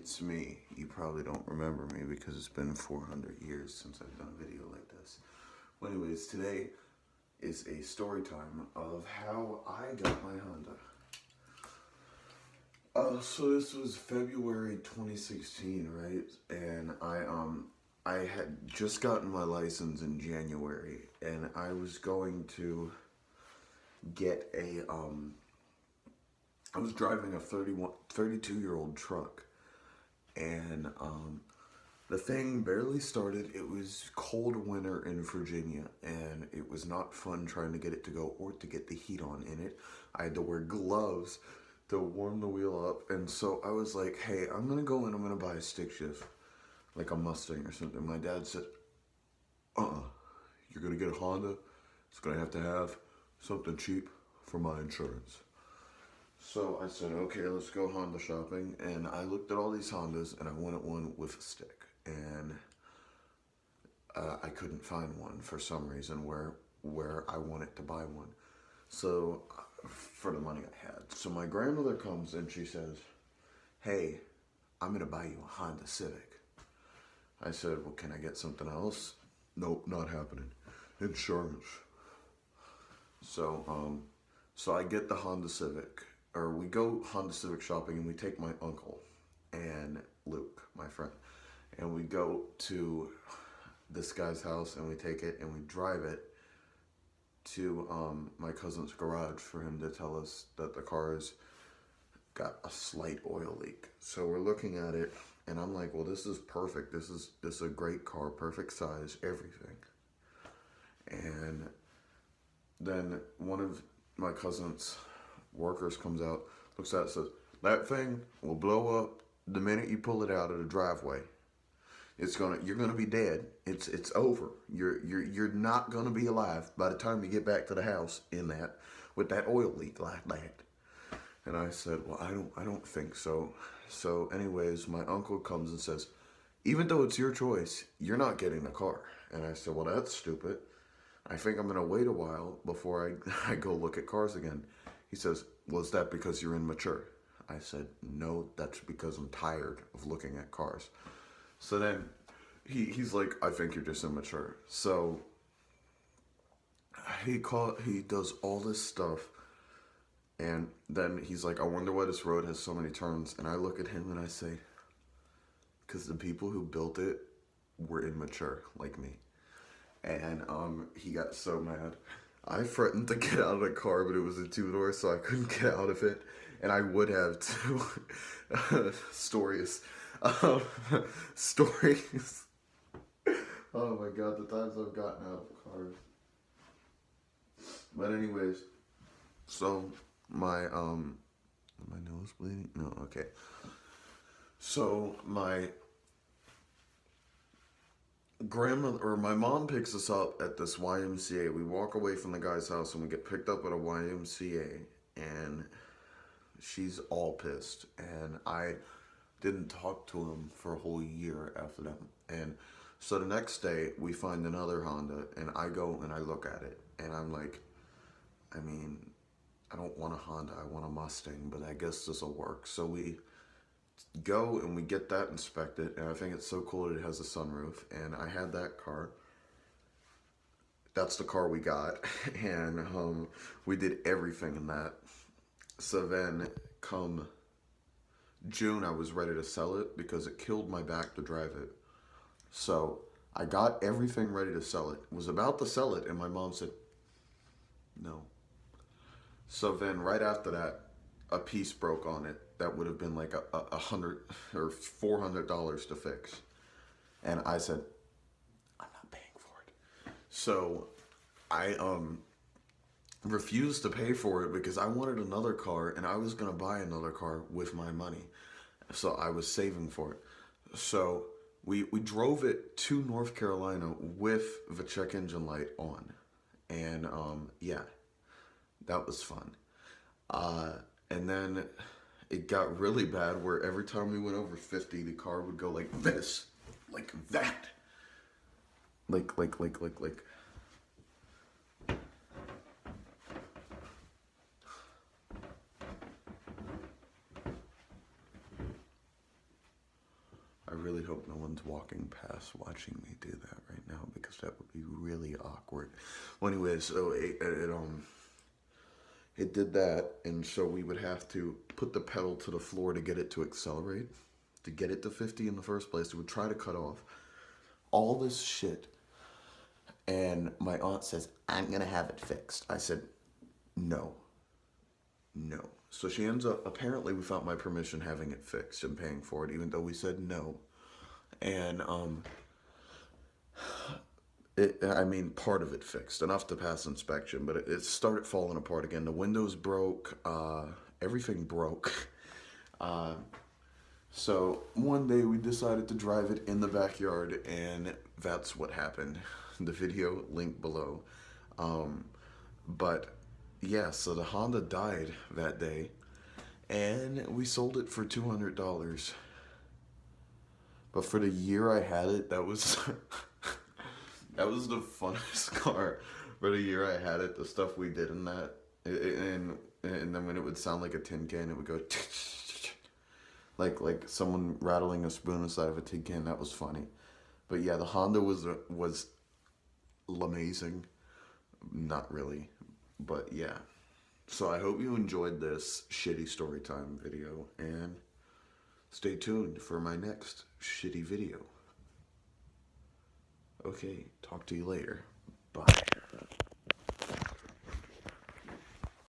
it's me. You probably don't remember me because it's been 400 years since I've done a video like this. Well, anyways, today is a story time of how I got my Honda. So this was February 2016, right? And I had just gotten my license in January, and I was going to get I was driving a 32-year-old truck, and the thing barely started. It was cold winter in Virginia, and it was not fun trying to get it to go or to get the heat on in it. I had to wear gloves to warm the wheel up, and so I was like, hey, I'm gonna go and I'm gonna buy a stick shift, like a Mustang or something. My dad said, you're gonna get a Honda, it's gonna have something cheap for my insurance. So I said, okay, let's go Honda shopping. And I looked at all these Hondas, and I wanted one with a stick. And I couldn't find one for some reason where I wanted to buy one. So, for the money I had. So my grandmother comes and she says, hey, I'm going to buy you a Honda Civic. I said, well, can I get something else? Nope, not happening. Insurance. So I get the Honda Civic. Or we go Honda Civic shopping, and we take my uncle and Luke, my friend, and we go to this guy's house, and we take it and we drive it to my cousin's garage for him to tell us that the car's got a slight oil leak. So we're looking at it, and I'm like, well, this is perfect. This is a great car, perfect size, everything. And then one of my cousin's workers comes out, looks at it, and says, that thing will blow up the minute you pull it out of the driveway. You're gonna be dead. It's over. You're not gonna be alive by the time you get back to the house with that oil leak like that. And I said, well, I don't think so. So anyways, my uncle comes and says, even though it's your choice, you're not getting the car. And I said, well, that's stupid. I think I'm gonna wait a while before I go look at cars again. He says, well, is that because you're immature? I said, no, that's because I'm tired of looking at cars. So then he's like, I think you're just immature. So he does all this stuff, and then he's like, I wonder why this road has so many turns. And I look at him and I say, because the people who built it were immature like me. And he got so mad. I threatened to get out of the car, but it was a two-door, so I couldn't get out of it. And I would have too. Stories. Stories. Oh my god, the times I've gotten out of cars. But anyways, so my nose bleeding? No, okay. So my my mom picks us up at this YMCA. We walk away from the guy's house and we get picked up at a YMCA, and she's all pissed. And I didn't talk to him for a whole year after that. And so the next day we find another Honda, and I go and I look at it, and I'm like, I mean, I don't want a Honda, I want a Mustang, but I guess this will work. So we go and we get that inspected, and I think it's so cool that it has a sunroof. And I had that car. That's the car we got. And we did everything in that. So then come June, I was ready to sell it because it killed my back to drive it. So I got everything ready to sell it. Was about to sell it, and my mom said no. So then right after that, a piece broke on it that would have been like $100 or $400 to fix. And I said, I'm not paying for it. So I refused to pay for it because I wanted another car, and I was gonna buy another car with my money. So I was saving for it. So we drove it to North Carolina with the check engine light on. And yeah, that was fun. And then it got really bad where every time we went over 50, the car would go like this, like that. Like. really hope no one's walking past watching me do that right now because that would be really awkward. Well, anyway, so it did that, and so we would have to put the pedal to the floor to get it to accelerate, to get it to 50 in the first place. It would try to cut off all this shit. And my aunt says, I'm going to have it fixed. I said, no. No. So she ends up, apparently without my permission, having it fixed and paying for it, even though we said no. And, part of it fixed, enough to pass inspection, but it started falling apart again. The windows broke, everything broke. So one day we decided to drive it in the backyard, and that's what happened. The video link below. But yeah, so the Honda died that day, and we sold it for $200. But for the year I had it, that was that was the funnest car. For the year I had it, the stuff we did in that, and then when it would sound like a tin can, it would go like someone rattling a spoon inside of a tin can. That was funny. But yeah, the Honda was amazing. Not really, but yeah. So I hope you enjoyed this shitty story time video, and stay tuned for my next shitty video. Okay, talk to you later. Bye.